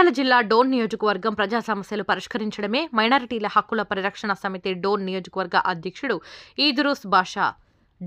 నంద్యాల జిల్లా డోన్ నియోజకవర్గం ప్రజా సమస్యలు పరిష్కరించడమే మైనారిటీల హక్కుల పరిరక్షణ సమితి డోన్ నియోజకవర్గ అధ్యక్షుడు ఈదురూస్ బాషా.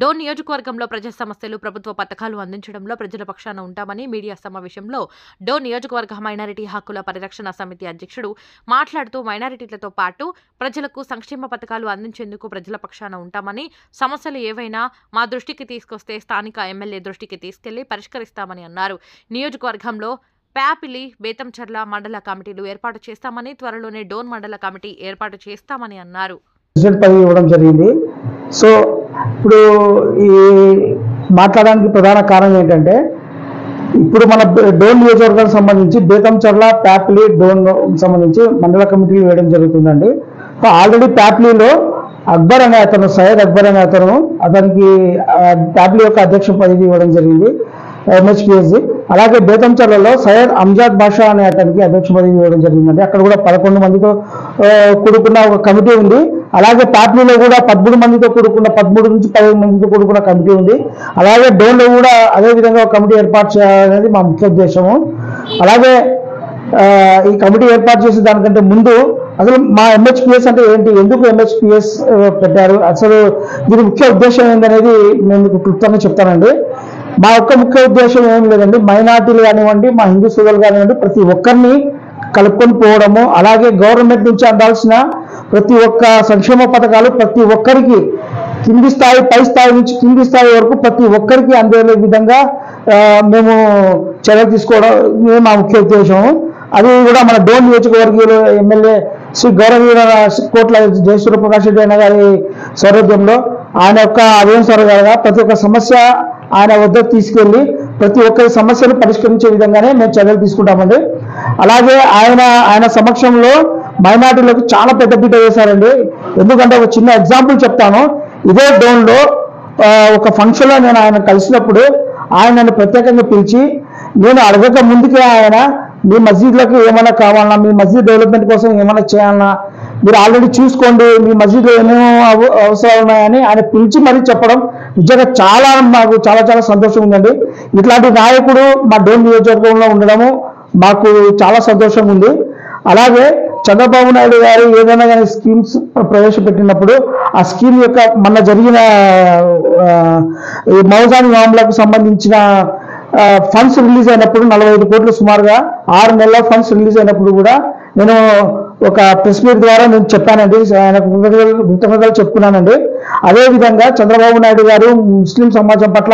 డోన్ నియోజకవర్గంలో ప్రజా సమస్యలు, ప్రభుత్వ పథకాలు అందించడంలో ప్రజల పక్షాన ఉంటామని మీడియా సమావేశంలో డోన్ నియోజకవర్గ మైనారిటీ హక్కుల పరిరక్షణ సమితి అధ్యక్షుడు మాట్లాడుతూ, మైనారిటీలతో పాటు ప్రజలకు సంక్షేమ పథకాలు అందించేందుకు ప్రజల పక్షాన ఉంటామని, సమస్యలు ఏవైనా మా దృష్టికి తీసుకొస్తే స్థానిక ఎమ్మెల్యే దృష్టికి తీసుకెళ్లి పరిష్కరిస్తామని అన్నారు. నియోజకవర్గంలో ప్యాపిలి, బేతంచర్ల మండల కమిటీలు ఏర్పాటు చేస్తామని, త్వరలోనే డోన్ మండల కమిటీ ఏర్పాటు చేస్తామని అన్నారు. ఇవ్వడం జరిగింది. సో ఇప్పుడు ఈ మాట్లాడడానికి ప్రధాన కారణం ఏంటంటే, ఇప్పుడు మన డోన్ నియోజకవర్గానికి సంబంధించి బేతంచర్ల, ప్యాపిలి, డోన్ సంబంధించి మండల కమిటీలు వేయడం జరుగుతుందండి. ఆల్రెడీ ప్యాపిలిలో అక్బర్ అనే అతను, సయ్యద్ అక్బర్ అనే అతనికి ప్యాపిలి యొక్క అధ్యక్ష పదవి ఇవ్వడం జరిగింది, MHPSC. అలాగే బేతంచర్లలో సయ్యద్ అంజాద్ బాషా అనే అతనికి అధ్యక్ష పదవి ఇవ్వడం జరిగిందండి. అక్కడ కూడా 11 మందితో కూడుకున్న ఒక కమిటీ ఉంది. అలాగే ప్యాపిలీలో కూడా 13 మందితో కూడుకున్న 13 నుంచి 15 మందితో కూడుకున్న కమిటీ ఉంది. అలాగే డోన్లో కూడా అదే విధంగా ఒక కమిటీ ఏర్పాటు చేయాలనేది మా ముఖ్య ఉద్దేశము. అలాగే ఈ కమిటీ ఏర్పాటు చేసే దానికంటే ముందు అసలు మా MHPS అంటే ఏంటి, ఎందుకు MHPS పెట్టారు, అసలు దీని ముఖ్య ఉద్దేశం ఏంటనేది నేను మీకు క్లుప్తంగా చెప్తానండి. మా యొక్క ముఖ్య ఉద్దేశం ఏం లేదండి, మైనార్టీలు కానివ్వండి, మా హిందూ సోదరులు కానివ్వండి, ప్రతి ఒక్కరిని కలుపుకొని పోవడము, అలాగే గవర్నమెంట్ నుంచి అందాల్సిన ప్రతి ఒక్క సంక్షేమ పథకాలు ప్రతి ఒక్కరికి కింది స్థాయి, పై స్థాయి నుంచి కింది స్థాయి వరకు ప్రతి ఒక్కరికి అందే విధంగా మేము చర్యలు తీసుకోవడం మా ముఖ్య ఉద్దేశం. అది కూడా మన డోన్ నియోజకవర్గీయులు ఎమ్మెల్యే శ్రీ గౌరవనీయ కోట్ల జయసూర్యప్రకాష్ రెడ్డి అన్న గారి సౌలభ్యంలో ఆయన యొక్క అభినందనగా ప్రతి ఒక్క సమస్య ఆయన వద్దకు తీసుకెళ్లి ప్రతి ఒక్కరి సమస్యలు పరిష్కరించే విధంగానే మేము చర్యలు తీసుకుంటామండి. అలాగే ఆయన సమక్షంలో మైనార్టీలకు చాలా పెద్దపీట వేశారండి. ఎందుకంటే ఒక చిన్న ఎగ్జాంపుల్ చెప్తాను. ఇదే డోన్లో ఒక ఫంక్షన్లో నేను ఆయన కలిసినప్పుడు ఆయన నన్ను ప్రత్యేకంగా పిలిచి, నేను అడగక ముందుకే ఆయన, మీ మస్జిద్లకు ఏమైనా కావాలన్నా, మీ మస్జిద్ డెవలప్మెంట్ కోసం ఏమైనా చేయాలన్నా మీరు ఆల్రెడీ చూసుకోండి, మీ మస్జిద్లో ఏమేమో అవసరాలు ఉన్నాయని ఆయన పిలిచి మరీ చెప్పడం నిజంగా మాకు చాలా సంతోషం ఉందండి. ఇట్లాంటి నాయకుడు మా డోన్ నియోజకవర్గంలో ఉండడము మాకు చాలా సంతోషంగా ఉంది. అలాగే చంద్రబాబు నాయుడు గారు ఏదైనా కానీ స్కీమ్స్ ప్రవేశపెట్టినప్పుడు ఆ స్కీమ్ యొక్క మొన్న జరిగిన ఈ మౌజాని మామలకు సంబంధించిన ఫండ్స్ రిలీజ్ అయినప్పుడు 45 కోట్లు సుమారుగా 6 నెలల ఫండ్స్ రిలీజ్ అయినప్పుడు కూడా నేను ఒక ప్రెస్ మీట్ ద్వారా నేను చెప్పానండి, ఆయనకు కృతజ్ఞతలు చెప్పుకున్నానండి. అదేవిధంగా చంద్రబాబు నాయుడు గారు ముస్లిం సమాజం పట్ల,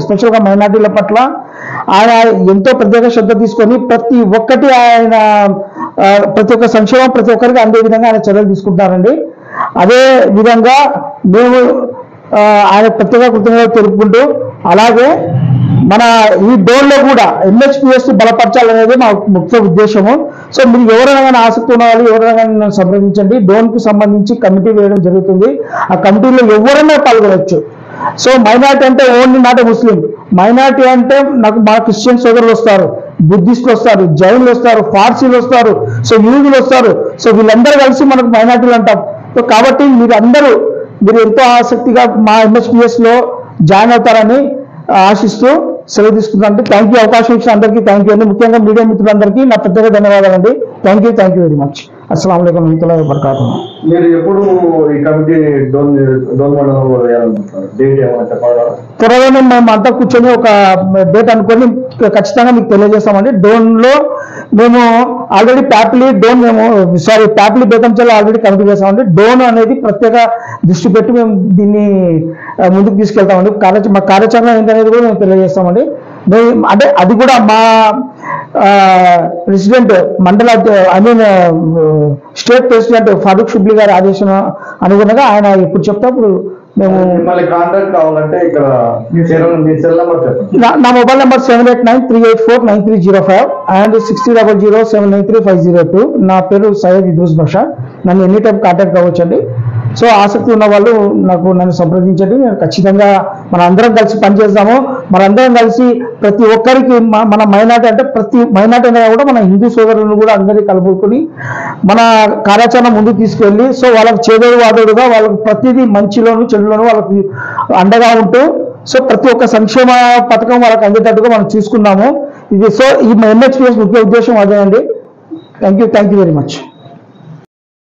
స్పెషల్గా మైనార్టీల పట్ల ఆయన ఎంతో ప్రత్యేక శ్రద్ధ తీసుకొని ప్రతి ఒక్క సంక్షేమం ప్రతి ఒక్కరికి అందే విధంగా ఆయన చర్యలు తీసుకుంటారండి. అదే విధంగా మేము ఆయన ప్రత్యేక కృతజ్ఞతలు తెలుపుకుంటూ, అలాగే మన ఈ డోన్లో కూడా MHPS బలపరచాలనేది మా ముఖ్య ఉద్దేశము. సో మీరు ఎవరైనా ఆసక్తి ఉన్న వాళ్ళు ఎవరైనా నన్ను సంప్రదించండి. డోన్కు సంబంధించి కమిటీ వేయడం జరుగుతుంది. ఆ కమిటీలో ఎవరైనా పాల్గొనవచ్చు. సో మైనార్టీ అంటే ఓన్లీ నాట్ ముస్లిం, మైనార్టీ అంటే మా క్రిస్టియన్ సోదరులు వస్తారు, బుద్ధిస్టులు వస్తారు, జైన్లు వస్తారు, పార్సీలు వస్తారు, సో యూదులు వస్తారు. సో వీళ్ళందరూ కలిసి మనకు మైనార్టీలు అంటాం. సో కాబట్టి మీరు ఎంతో ఆసక్తిగా మా MHPSలో జాయిన్ అవుతారని ఆశిస్తూ సెలవు తీసుకుంటానండి. Thank you. అవకాశం ఇచ్చిన అందరికీ థ్యాంక్ యూ అండి. ముఖ్యంగా మీడియా మిత్రులందరికీ నా ప్రత్యేక ధన్యవాదాలండి. Thank you very much. అస్సలాము అలైకుం వరహ్మతుల్లాహి వబరకాతుహు. మీరు ఎప్పుడు ఈ కమిటీ డోన్ మండలంలో వేయాలనుకుంటున్నారు? డేట్ ఏమైనా చెప్పగలరా? త్వరలోనే మేము అంతా కూర్చొని ఒక డేట్ అనుకొని ఖచ్చితంగా మీకు తెలియజేస్తామండి. డోన్లో మేము already Pyapili Betamcherla already committee చేస్తామండి. డోన్ అనేది ప్రత్యేక దృష్టి పెట్టి మేము దీన్ని ముందుకు తీసుకెళ్తామండి. మా కార్యాచరణ ఏంటనేది కూడా మేము తెలియజేస్తామండి. అంటే అది కూడా మా president state president Farooq Shubli గారి ఆదేశం అనుగుణంగా ఆయన ఎప్పుడు చెప్తే అప్పుడు మేము కాంటాక్ట్ కావాలంటే ఇక్కడ నా మొబైల్ నెంబర్ 7893849305 అండ్ 6000793502. నా పేరు సయ్యద్ ఈదురూస్ బాషా. నన్ను ఎనీ టైం కాంటాక్ట్ కావచ్చు అండి. సో ఆసక్తి ఉన్న వాళ్ళు నన్ను సంప్రదించండి. నేను ఖచ్చితంగా మన అందరం కలిసి పనిచేద్దాము. మనందరం కలిసి ప్రతి ఒక్కరికి మన మైనార్టీ అంటే ప్రతి మైనార్టీ అయినా కూడా మన హిందూ సోదరులను కూడా అందరినీ కలుపుకొని మన కార్యాచరణ ముందుకు తీసుకెళ్ళి, సో వాళ్ళకి చేదోడు వాదోడుగా వాళ్ళకి ప్రతిదీ మంచిలోను చెడులోను వాళ్ళకి అండగా ఉంటూ, సో ప్రతి ఒక్క సంక్షేమ పథకం వాళ్ళకి అందేటట్టుగా మనం చూసుకున్నాము. ఇది సో ఈ MHPS ముఖ్య ఉద్దేశం అదే అండి. Thank you very much.